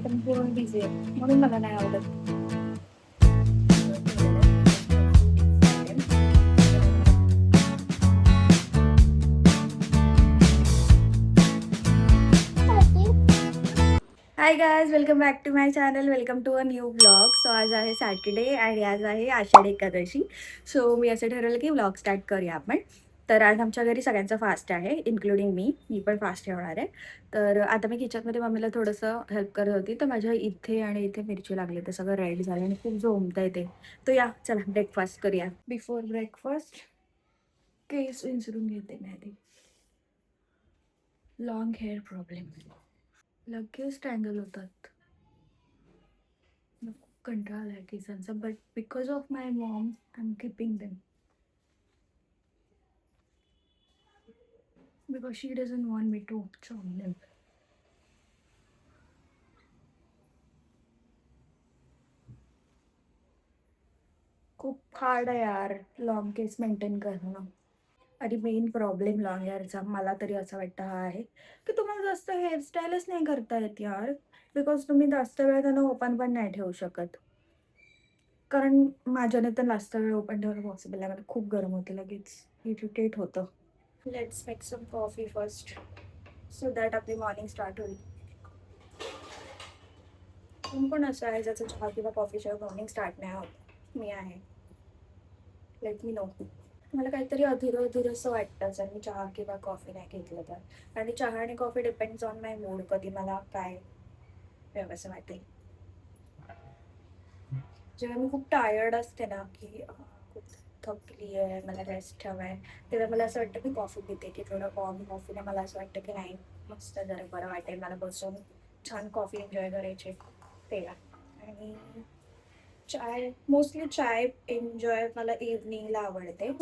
तर मी पूर्ण बिझी आहे म्हणून मला नाही आवडत. Hi guys, welcome back to my channel. Welcome to a new blog. So आज आहे सॅटर्डे आणि आज आहे आषाढी एकादशी. सो मी असं ठरवलं की ब्लॉग स्टार्ट करूया आपण. तर आज आमच्या घरी सगळ्यांचा फास्ट आहे, इन्क्लुडिंग मी पण फास्ट ठेवणार आहे. तर आता मी किचनमध्ये मम्मीला थोडंसं हेल्प करत होती, तर माझ्या इथे आणि इथे मिरची लागली, तर सगळं रेड झालं आणि खूप झोमतं आहे ते. तर या चला ब्रेकफास्ट करूया. बिफोर ब्रेकफास्ट केस विंचरून घेते मी आधी. लॉंग हेअर प्रॉब्लेम लगेच टँगल होतात. कंटाळा आलाय केसांचा, but because of my mom I am keeping them because she doesn't want me to chop them. खूप हार्ड आहे यार लॉंग केस मेंटेन करणं. आणि मेन प्रॉब्लेम लॉंग हेअरचा मला तरी असं वाटतं हा आहे की तुम्हाला जास्त हेअरस्टाईलच नाही करता येत यार. बिकॉज तुम्ही जास्त वेळ त्यांना ओपन पण नाही ठेवू शकत. कारण माझ्याने तर जास्त वेळ ओपन ठेवणं पॉसिबल आहे. मला खूप गरम होते, लगेच इरिटेट होतं. Let's make some coffee first so that आपली मॉर्निंग स्टार्ट होईल. कोण पण असं आहे ज्याचं चहा किंवा कॉफीशिवाय मॉर्निंग स्टार्ट नाही होत. मी आहे. Let me know. मला काहीतरी अधुरं अधुरं असं वाटतं जर मी चहा किंवा कॉफी नाही घेतलं तर. आणि चहा आणि coffee depends on my mood, कधी मला काय व्यवस्थित वाटेल. जेव्हा मी खूप टायर्ड असते ना की खूप थकली आहे, मला रेस्ट हवा आहे, तेव्हा मला असं वाटतं की कॉफी पिते की थोडं वॉर्म कॉफीने मला असं वाटतं की नाही मस्त जरा बरं वाटेल मला बसून छान कॉफी एन्जॉय करायची तेव्हा. आणि चाय, मोस्टली चाय एन्जॉय मला इव्हनिंगला आवडते.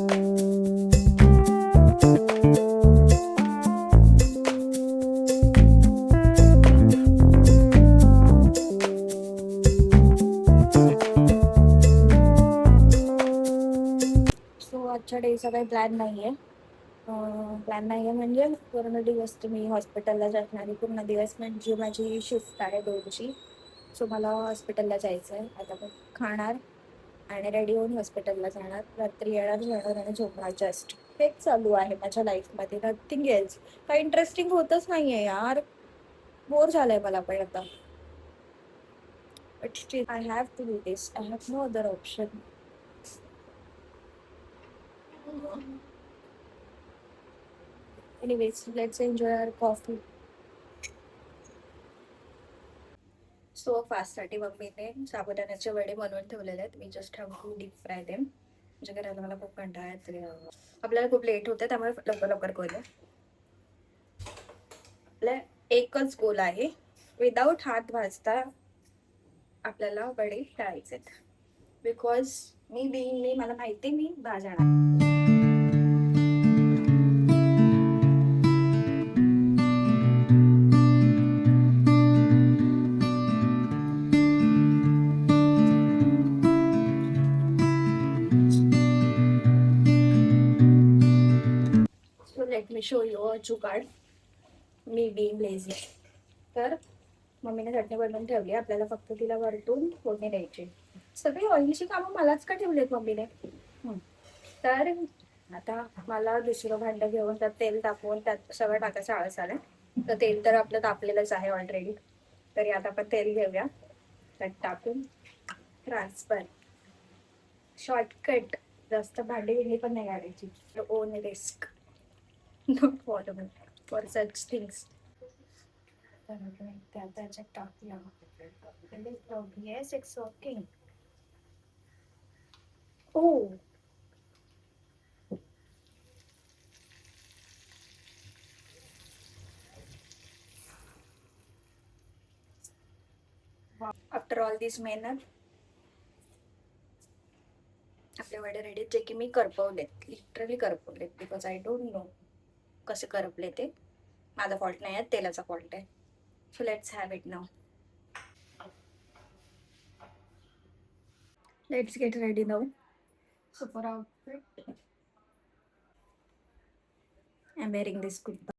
सो आजच्या डेचा काही प्लॅन नाही आहे. प्लॅन नाही आहे म्हणजे पूर्ण दिवस तुम्ही हॉस्पिटलला जाणार. पूर्ण दिवस म्हणजे माझी शिफ्ट आहे 2ची. सो मला हॉस्पिटलला जायचं आहे. आता मी खाणार आणि रेडी होऊन हॉस्पिटलला जाणार, रात्री येणार जाणार आणि झोपणार. जस्ट हेच चालू आहे माझ्या लाईफमध्ये, नथिंग एल्स. काही इंटरेस्टिंग होतच नाही आहे यार. बोर झालंय मला पण आता. But still I have to do this. I have no other option. Anyways let's enjoy our coffee. So फास्टसाठी मम्मीने साबुदाण्याचे वडे बनवून ठेवलेले आहेत. मी just have to deep fry them. म्हणजे करायला मला खूप कंटाळा येतोय. आपल्याला खूप लेट होतं त्यामुळे लवकर लवकर करूया. आपल्या एकच गोल आहे, विदाऊट हात भाजता आपल्याला वडे तळायचे. बिकॉज मी मला माहिती मी भाजणार. So let me show you a jugaad. मी बीइंग लेझी. तर मम्मीने चटणी बनवून ठेवली, आपल्याला फक्त तिला वरतून फोडणी द्यायची. सगळी ऑइलीची कामं मलाच का ठेवलीत मम्मीने. तर आता मला दुसरं भांडं घेऊन त्यात तेल तापवून त्यात सगळं टाकायचं आळस आलं. तर तेल तर आपलं तापलेलंच आहे ऑलरेडी. तरी आता आपण तेल घेऊया, त्यात टाकून ट्रान्सफर. शॉर्टकट. जास्त भांडी बिंडी पण नाही काढायची. Own risk. Not for for such things. त्याच्यात टाकूया. Yes it's working. Oh after all this मेहनत आपले वडे रेडी, जे की मी करपवलेत, लिटरली करपवलेत. बिकॉज आय डोंट नो कसे करपले ते. माझा फॉल्ट नाही आहे, तेलाचा फॉल्ट आहे. So let's have it now. Let's get ready now. Super outfit. I am wearing this kurta.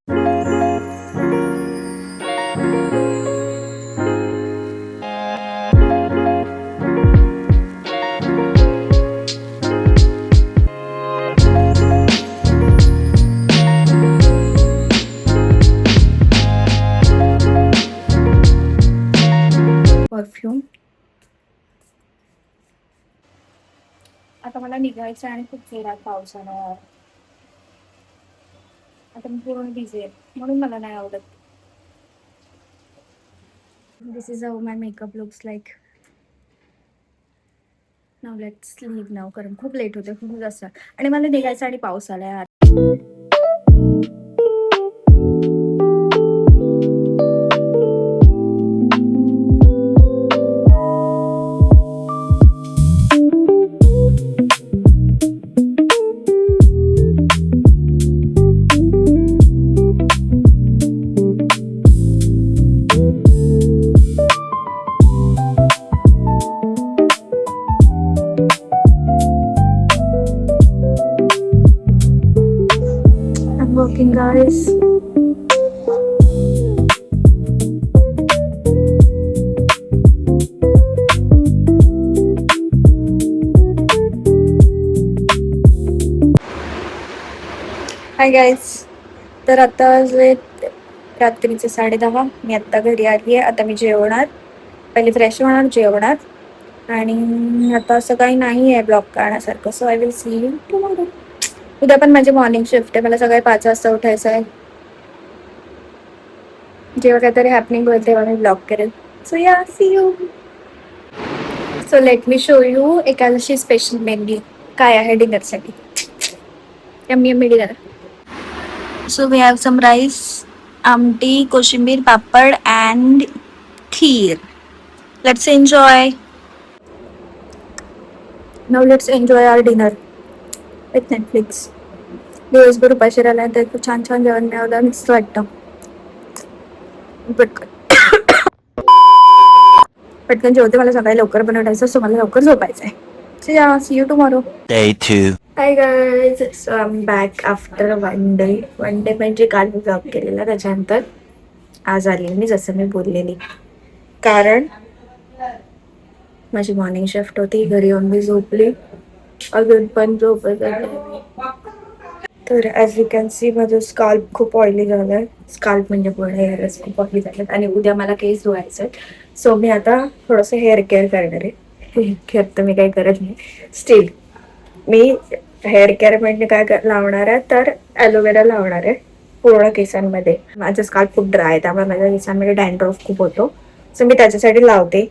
आता मला निघायचं आणि खूप जोरात पाऊस आला. आता मी पूर्ण बिझी आहे म्हणून मला नाही आवडत. This is how my makeup looks like. Now let's leave now, कारण खूप लेट होते खूप जास्त आणि मला निघायचं आणि पाऊस आला यार. I'm working guys. High guys. तर आता जे रात्रीचे 10:30, मी आत्ता घरी आली आहे. आता मी जेवणार, पहिले फ्रेश होणार, जेवणार आणि आता असं काही नाही आहे ब्लॉग काढण्यासारखं. So I will see you tomorrow. उद्या पण माझी मॉर्निंग शिफ्ट आहे, मला सकाळी 5 वाजता उठायचं आहे. जेव्हा काहीतरी हॅपनिंग होईल तेव्हा मी ब्लॉग करेल. So ya, see you. So let me show you Ekadashi special menu काय आहे डिनरसाठी. Yummy yummy dinner. So we have some rice, amti, koshimir, papad and kheer. Let's enjoy. Now let's enjoy our dinner with Netflix. दिवसभर उपाशी राहिल्यानंतर छान छान जेवण मिळालं मस्त वाटतं. पटकन जेवते, मला सकाळी लवकर बनवायचं सो मला लवकर झोपायचं आहे. So yeah, see you tomorrow. Day 2. High guys, so I am back after one day. One day म्हणजे काल मी ब्लॉग केलेला, त्याच्यानंतर आज आली मी जसं मी बोललेली, कारण माझी मॉर्निंग शिफ्ट होती. घरी येऊन मी झोपली, अजून पण झोपत आहे. तर ॲज यू कॅन सी माझं स्काल्प खूप ऑइली झालं आहे. स्काल्प म्हणजे पूर्ण हेअरच खूप ऑइली झालेत आणि उद्या मला केस धुवायचं आहे. सो मी आता थोडंसं हेअर केअर करणार आहे. हेअर केअर तर मी काही करत नाही, स्टील मी हेअर केअर म्हणजे काय लावणार आहे तर ॲलोवेरा लावणार आहे पूर्ण केसांमध्ये. माझं स्काल्प खूप ड्राय आहे त्यामुळे माझ्या केसांमध्ये डॅन्ड्रफ खूप होतो. सो मी त्याच्यासाठी लावते.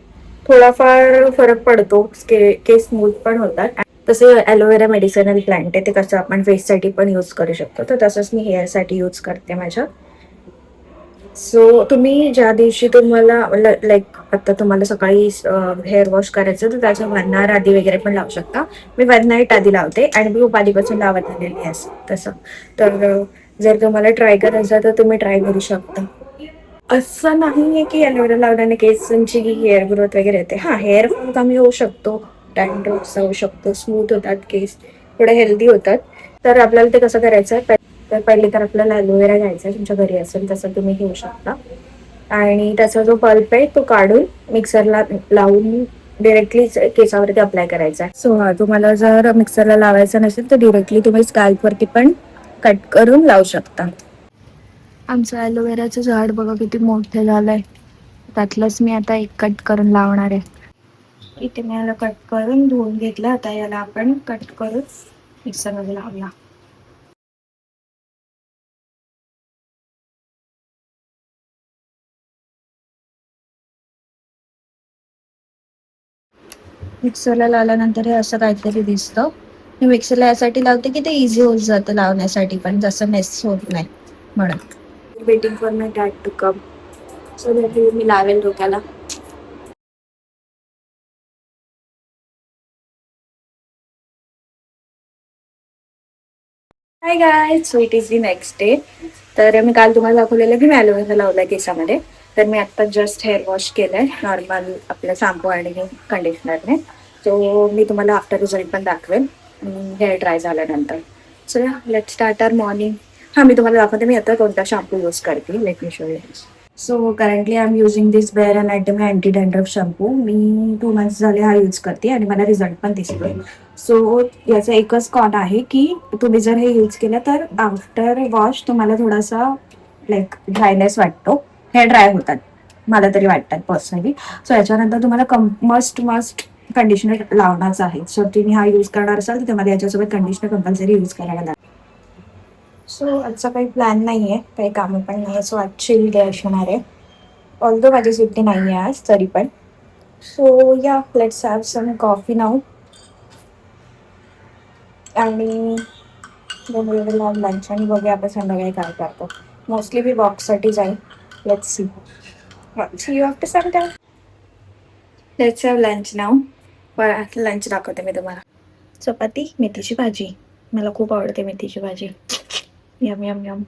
थोडाफार फरक पडतो, केस स्मूथ पण होतात. तसं ॲलोवेरा मेडिसिनल प्लांट आहे, ते कसं आपण फेससाठी पण यूज करू शकतो. तर तसंच मी हेअरसाठी यूज करते माझ्या. सो तुम्ही ज्या दिवशी तुम्हाला लाईक आता तुम्हाला सकाळी हेअर वॉश करायचं तर त्याच्या 1 hour आधी वगैरे पण लावू शकता. मी 1 night आधी लावते आणि मी खूप आधीपासून लावत आलेली आहे तसं. तर जर तुम्हाला ट्राय करायचं तर तुम्ही ट्राय करू शकता. असं नाही आहे की ॲलोवेरा लावल्याने केसांची हेअर ग्रोथ वगैरे येते. हां, हेअर फॉल कमी होऊ शकतो, डॅन्ड्रफ होऊ शकतो, स्मूथ होतात केस, थोडे हेल्दी होतात. तर आपल्याला ते कसं करायचं आहे, तर पहिले तर आपल्याला ॲलोवेरा घ्यायचा आहे. तुमच्या घरी असेल तसं तुम्ही घेऊ शकता आणि त्याचा जो पल्प आहे तो काढून मिक्सरला लावून डिरेक्टली केसावरती अप्लाय करायचा आहे. सो हा, तुम्हाला जर मिक्सरला लावायचं नसेल तर डिरेक्टली तुम्ही स्कॅल्पवरती पण कट करून लावू शकता. आमचं ॲलोवेराचं झाड बघा किती मोठं झालंय. त्यातलंच मी आता एक कट करून लावणार आहे. इथे मी याला कट करून धुवून घेतलं. आता याला आपण कट करून मिक्सरमध्ये लावला. मिक्सरला लावल्यानंतर हे असं काहीतरी दिसतं. मी मिक्सरला यासाठी लावते की ते इझी होत जातं लावण्यासाठी, पण जसं मेस होत नाही म्हणून. Waiting for my dad to come. So मी लावेल डोक्याला. Hi guys, so it is the next day. तर मी काल तुम्हाला दाखवलेलं की मी ॲलोवेरा लावला केसामध्ये. तर मी आत्ता जस्ट हेअर वॉश केलं आहे नॉर्मल आपलं शॅम्पू आणि कंडिशनरने. सो मी तुम्हाला आफ्टर रिझल्ट पण दाखवेल हेअर ड्राय झाल्यानंतर. So let start our morning. हां, मी तुम्हाला दाखवते मी आता कोणता शॅम्पू यूज करते. Let me show you. So currently I am using this Bare Anatomy anti dandruff shampoo. मी 2 months झाले हा यूज करते आणि मला रिझल्ट पण दिसतोय. सो याचा एकच कॉन आहे की तुम्ही जर हे यूज केलं तर आफ्टर वॉश तुम्हाला थोडासा लाईक ड्रायनेस वाटतो, हेअर ड्राय होतात मला तरी वाटतात पर्सनली. सो याच्यानंतर तुम्हाला मस्ट कंडिशनर लावणारच आहे. सो तुम्ही हा यूज करणार असाल तर तुम्हाला याच्यासोबत कंडिशनर कंपल्सरी यूज करायला लागेल. सो आजचा काही प्लॅन नाही आहे, काही कामं पण नाही आहे. सो आज चिल डे असणार आहे. ऑल्दो माझी सुट्टी नाही आहे आज तरी पण. So yeah let's have some coffee now आणि लंच आणि बघूया आपण संध्याकाळी काय करतो. मोस्टली मी वॉकसाठी जाईल. Let's see you after some time. Let's have lunch now. Lunch दाखवते मी तुम्हाला. चपाती, मेथीची भाजी. मला खूप आवडते मेथीची भाजी. Yum yum yum.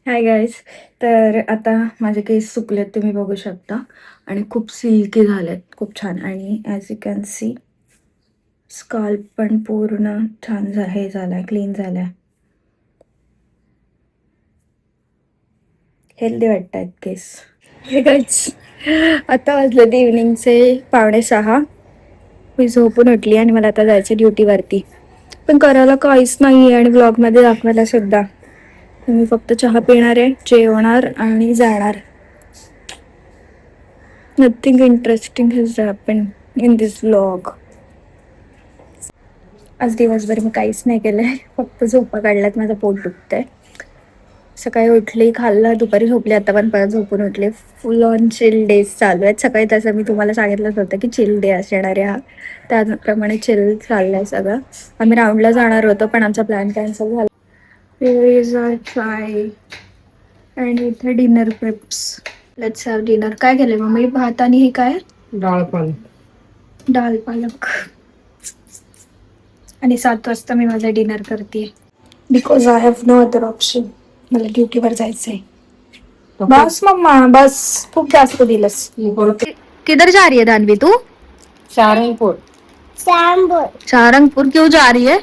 Hi guys. तर आता माझे केस सुकलेत तुम्ही बघू शकता आणि खूप सिल्की झालेत, खूप छान. आणि as you can see scalp पण पूर्ण छान हे झालाय, क्लीन झालाय. हेल्दी वाटत आहेत केस. हे गाईज आता वाजले ते इव्हनिंगचे 5:45. मी झोपून उठली आणि मला आता जायचं ड्युटीवरती. पण करायला काहीच नाही आहे आणि ब्लॉगमध्ये दाखवायला सुद्धा. मी फक्त चहा पिणार आहे, जेवणार आणि जाणार. Nothing interesting has happen in this vlog. आज दिवसभर मी काहीच नाही केलंय, फक्त झोपा काढल्यात. माझं पोट दुखतंय. सकाळी उठली, खाल्लं, दुपारी झोपली, आता पण परत झोपून उठले. फुल ऑन चिल डेज चालू आहेत. सकाळी तसं मी तुम्हाला सांगितलंच होतं की चिल डे असणार आहे हा. त्याप्रमाणे चिल चाललंय सगळं. आम्ही राऊंडला जाणार होतो पण आमचा प्लॅन कॅन्सल झाला. चाय आणि इथे dinner preps. Let's have dinner. काय केलंय मम्मी? भात आणि हे काय? डाळ पालक. आणि 7 वाजता मी माझा डिनर करते because I have no other option. मला ड्युटीवर जायचंय. बस मम्मा बस, खूप जास्त दिलंस. किधर जा रही है दानवी तू? सारंगपुर। सारंगपुर क्यों जा रही है?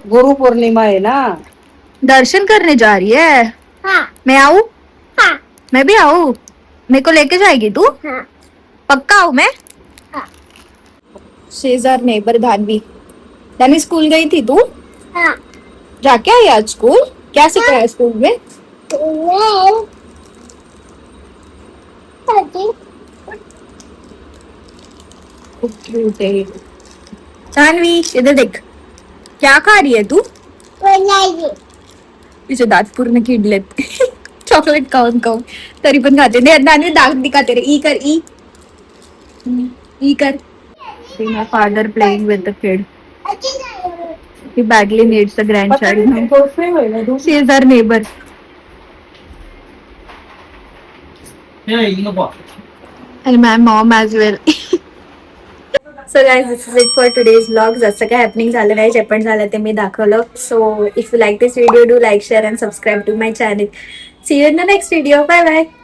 गुरु पूर्णिमा है ना। दर्शन करने जा रही है? हाँ। मैं आऊँ? हाँ। मैं भी आऊँ? मेरे को लेके जाएगी तू? हाँ। पक्का आऊँ मैं? हाँ। शेजार नेबर धानवी। धानवी स्कूल गई थी तू? हाँ। जाके आई आज स्कूल? क्या सिखाया स्कूल में? खूप क्यूट आहे. जानवी इधर देख. क्या खा रही है तू? तिचे दात पूर्ण किडलेत. चॉकलेट खाऊन खाऊन तरी पण खाते. नानी दात दिखाते रे. ई कर ई. ई कर. My father playing with the kid. He badly needs a grandchild now. She is our neighbor. And my mom as well. So guys, this is it for today's vlog. जसं काय happening झालं नाही, जे पण झालं ते मी दाखवलं. So if you like this video, do like, share and subscribe to my channel. See you in the next video. Bye bye.